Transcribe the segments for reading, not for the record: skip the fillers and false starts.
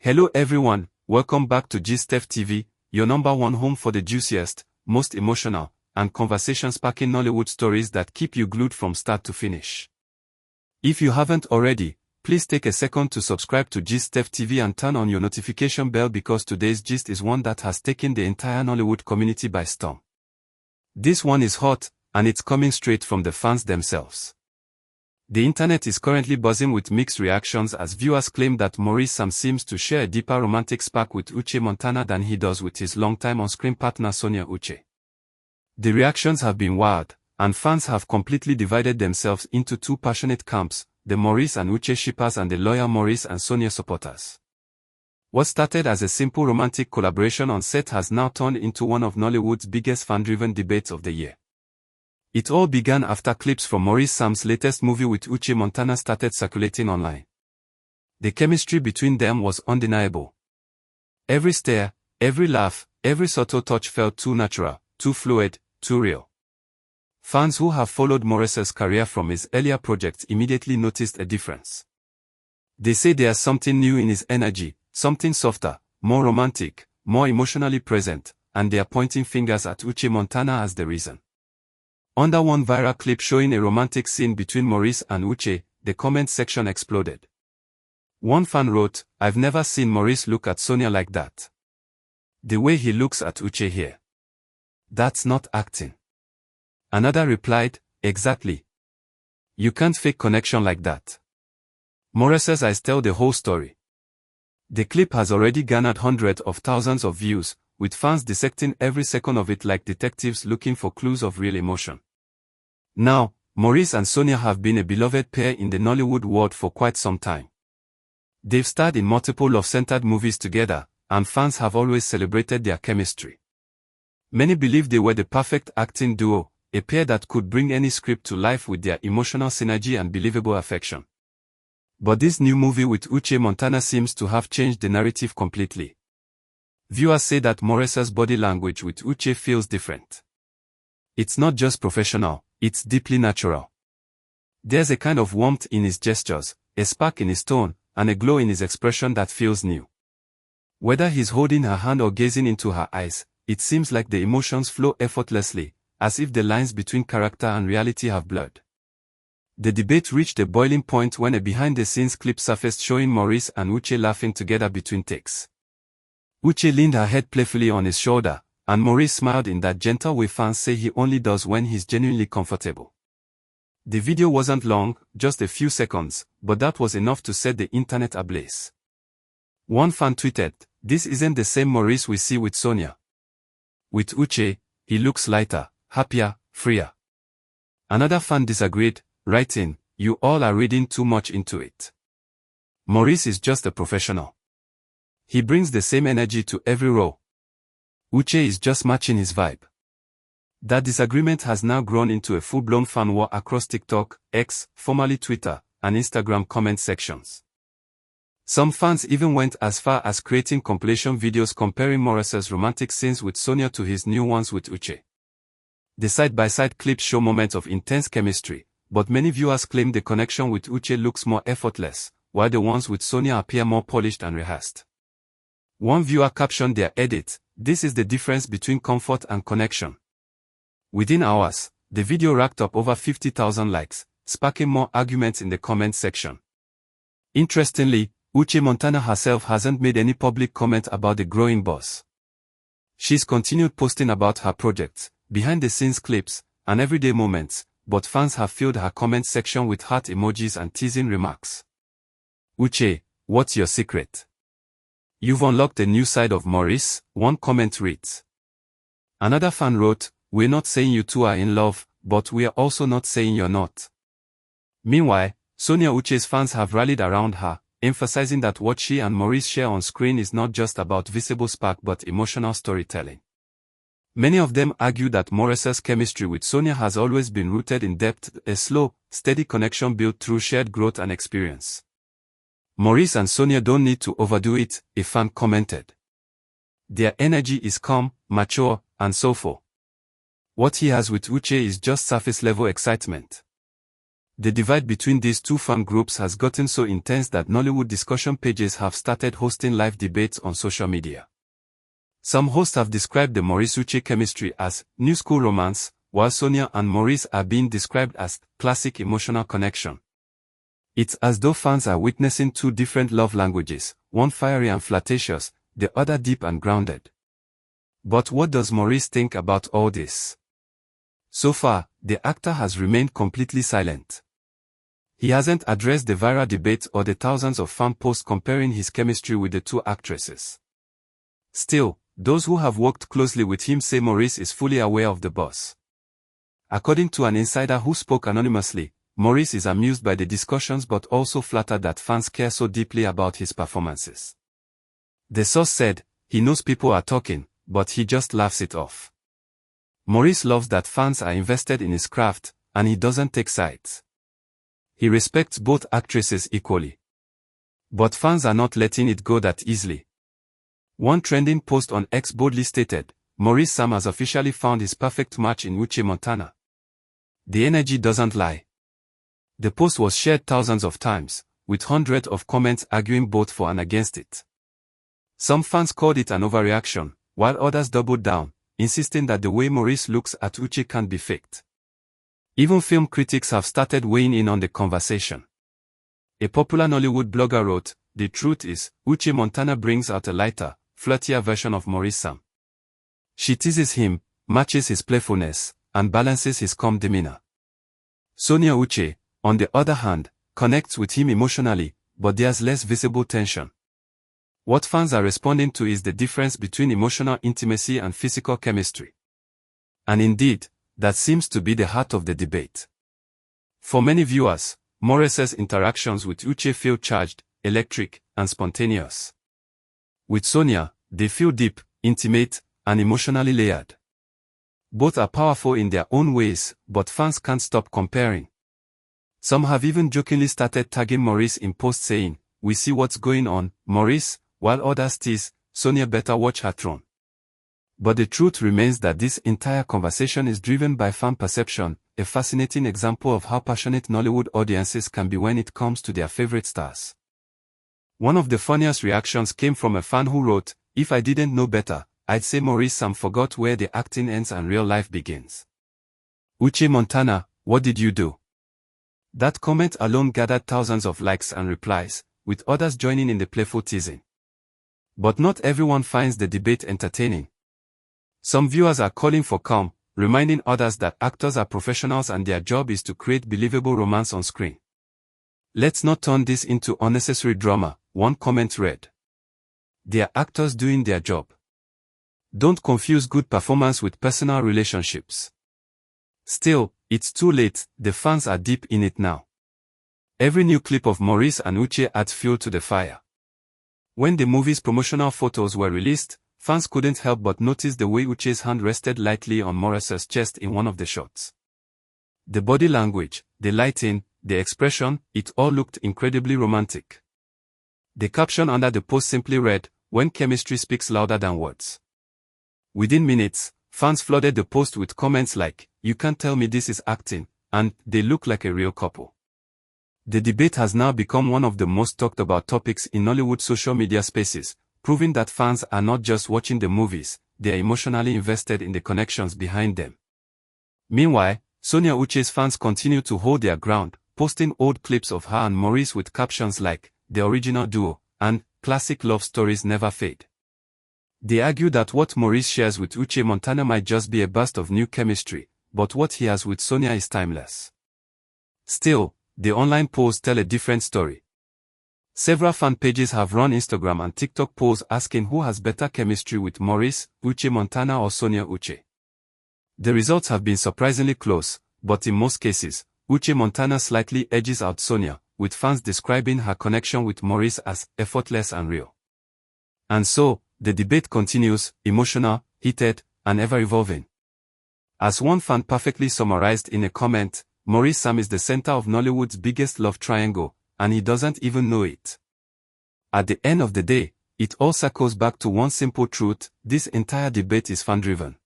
Hello everyone, welcome back to GSTEF TV, your number one home for the juiciest, most emotional, and conversation-sparking Nollywood stories that keep you glued from start to finish. If you haven't already, please take a second to subscribe to GSTEF TV and turn on your notification bell because today's gist is one that has taken the entire Nollywood community by storm. This one is hot, and it's coming straight from the fans themselves. The internet is currently buzzing with mixed reactions as viewers claim that Maurice seems to share a deeper romantic spark with Uche Montana than he does with his longtime on-screen partner Sonia Uche. The reactions have been wild, and fans have completely divided themselves into two passionate camps, the Maurice and Uche shippers and the loyal Maurice and Sonia supporters. What started as a simple romantic collaboration on set has now turned into one of Nollywood's biggest fan-driven debates of the year. It all began after clips from Maurice Sam's latest movie with Uche Montana started circulating online. The chemistry between them was undeniable. Every stare, every laugh, every subtle touch felt too natural, too fluid, too real. Fans who have followed Maurice's career from his earlier projects immediately noticed a difference. They say there's something new in his energy, something softer, more romantic, more emotionally present, and they are pointing fingers at Uche Montana as the reason. Under one viral clip showing a romantic scene between Maurice and Uche, the comment section exploded. One fan wrote, "I've never seen Maurice look at Sonia like that. The way he looks at Uche here. That's not acting." Another replied, "Exactly. You can't fake connection like that. Maurice's eyes tell the whole story." The clip has already garnered hundreds of thousands of views, with fans dissecting every second of it like detectives looking for clues of real emotion. Now, Maurice and Sonia have been a beloved pair in the Nollywood world for quite some time. They've starred in multiple love-centered movies together, and fans have always celebrated their chemistry. Many believe they were the perfect acting duo, a pair that could bring any script to life with their emotional synergy and believable affection. But this new movie with Uche Montana seems to have changed the narrative completely. Viewers say that Maurice's body language with Uche feels different. It's not just professional, it's deeply natural. There's a kind of warmth in his gestures, a spark in his tone, and a glow in his expression that feels new. Whether he's holding her hand or gazing into her eyes, it seems like the emotions flow effortlessly, as if the lines between character and reality have blurred. The debate reached a boiling point when a behind-the-scenes clip surfaced showing Maurice and Uche laughing together between takes. Uche leaned her head playfully on his shoulder, and Maurice smiled in that gentle way fans say he only does when he's genuinely comfortable. The video wasn't long, just a few seconds, but that was enough to set the internet ablaze. One fan tweeted, "This isn't the same Maurice we see with Sonia. With Uche, he looks lighter, happier, freer." Another fan disagreed, writing, "You all are reading too much into it. Maurice is just a professional. He brings the same energy to every role. Uche is just matching his vibe." That disagreement has now grown into a full-blown fan war across TikTok, X, formerly Twitter, and Instagram comment sections. Some fans even went as far as creating compilation videos comparing Maurice's romantic scenes with Sonia to his new ones with Uche. The side-by-side clips show moments of intense chemistry, but many viewers claim the connection with Uche looks more effortless, while the ones with Sonia appear more polished and rehearsed. One viewer captioned their edit, "This is the difference between comfort and connection." Within hours, the video racked up over 50,000 likes, sparking more arguments in the comment section. Interestingly, Uche Montana herself hasn't made any public comment about the growing buzz. She's continued posting about her projects, behind-the-scenes clips, and everyday moments, but fans have filled her comment section with heart emojis and teasing remarks. "Uche, what's your secret? You've unlocked a new side of Maurice," one comment reads. Another fan wrote, "We're not saying you two are in love, but we're also not saying you're not." Meanwhile, Sonia Uche's fans have rallied around her, emphasizing that what she and Maurice share on screen is not just about visible spark but emotional storytelling. Many of them argue that Maurice's chemistry with Sonia has always been rooted in depth, a slow, steady connection built through shared growth and experience. "Maurice and Sonia don't need to overdo it," a fan commented. "Their energy is calm, mature, and soulful. What he has with Uche is just surface-level excitement." The divide between these two fan groups has gotten so intense that Nollywood discussion pages have started hosting live debates on social media. Some hosts have described the Maurice-Uche chemistry as new school romance, while Sonia and Maurice are being described as classic emotional connection. It's as though fans are witnessing two different love languages, one fiery and flirtatious, the other deep and grounded. But what does Maurice think about all this? So far, the actor has remained completely silent. He hasn't addressed the viral debate or the thousands of fan posts comparing his chemistry with the two actresses. Still, those who have worked closely with him say Maurice is fully aware of the buzz. According to an insider who spoke anonymously, Maurice is amused by the discussions but also flattered that fans care so deeply about his performances. The source said, he knows people are talking, but he just laughs it off. Maurice loves that fans are invested in his craft, and he doesn't take sides. He respects both actresses equally. But fans are not letting it go that easily. One trending post on X boldly stated, Maurice Sam has officially found his perfect match in Uche Montana. The energy doesn't lie. The post was shared thousands of times, with hundreds of comments arguing both for and against it. Some fans called it an overreaction, while others doubled down, insisting that the way Maurice looks at Uche can't be faked. Even film critics have started weighing in on the conversation. A popular Nollywood blogger wrote, "The truth is, Uche Montana brings out a lighter, flirtier version of Maurice Sam. She teases him, matches his playfulness, and balances his calm demeanor. Sonia Uche, on the other hand, connects with him emotionally, but there's less visible tension." What fans are responding to is the difference between emotional intimacy and physical chemistry. And indeed, that seems to be the heart of the debate. For many viewers, Maurice's interactions with Uche feel charged, electric, and spontaneous. With Sonia, they feel deep, intimate, and emotionally layered. Both are powerful in their own ways, but fans can't stop comparing. Some have even jokingly started tagging Maurice in posts saying, "We see what's going on, Maurice," while others tease, "Sonia better watch her throne." But the truth remains that this entire conversation is driven by fan perception, a fascinating example of how passionate Nollywood audiences can be when it comes to their favorite stars. One of the funniest reactions came from a fan who wrote, "If I didn't know better, I'd say Maurice Sam forgot where the acting ends and real life begins. Uche Montana, what did you do?" That comment alone gathered thousands of likes and replies, with others joining in the playful teasing. But not everyone finds the debate entertaining. Some viewers are calling for calm, reminding others that actors are professionals and their job is to create believable romance on screen. "Let's not turn this into unnecessary drama," one comment read. "They are actors doing their job. Don't confuse good performance with personal relationships." Still, it's too late, the fans are deep in it now. Every new clip of Maurice and Uche adds fuel to the fire. When the movie's promotional photos were released, fans couldn't help but notice the way Uche's hand rested lightly on Maurice's chest in one of the shots. The body language, the lighting, the expression, it all looked incredibly romantic. The caption under the post simply read, "When chemistry speaks louder than words." Within minutes, fans flooded the post with comments like, "You can't tell me this is acting," and "They look like a real couple." The debate has now become one of the most talked about topics in Nollywood social media spaces, proving that fans are not just watching the movies, they are emotionally invested in the connections behind them. Meanwhile, Sonia Uche's fans continue to hold their ground, posting old clips of her and Maurice with captions like, "The original duo," and "Classic love stories never fade." They argue that what Maurice shares with Uche Montana might just be a burst of new chemistry, but what he has with Sonia is timeless. Still, the online polls tell a different story. Several fan pages have run Instagram and TikTok polls asking who has better chemistry with Maurice, Uche Montana or Sonia Uche. The results have been surprisingly close, but in most cases, Uche Montana slightly edges out Sonia, with fans describing her connection with Maurice as effortless and real. And so, the debate continues, emotional, heated, and ever-evolving. As one fan perfectly summarized in a comment, Maurice Sam is the center of Nollywood's biggest love triangle, and he doesn't even know it. At the end of the day, it all circles back to one simple truth: this entire debate is fan-driven.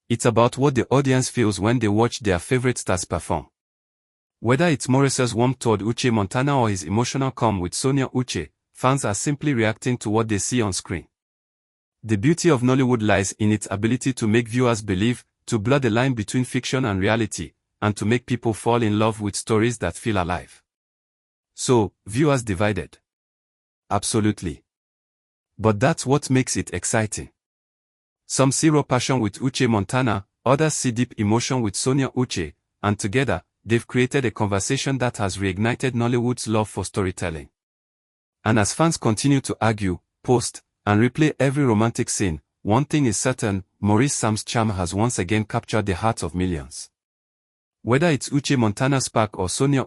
It's about what the audience feels when they watch their favorite stars perform. Whether it's Maurice's warmth toward Uche Montana or his emotional calm with Sonia Uche, fans are simply reacting to what they see on screen. The beauty of Nollywood lies in its ability to make viewers believe, to blur the line between fiction and reality, and to make people fall in love with stories that feel alive. So, viewers divided? Absolutely. But that's what makes it exciting. Some see raw passion with Uche Montana, others see deep emotion with Sonia Uche, and together, they've created a conversation that has reignited Nollywood's love for storytelling. And as fans continue to argue, post, and replay every romantic scene, one thing is certain: Maurice Sam's charm has once again captured the hearts of millions. Whether it's Uche Montana's spark or Sonia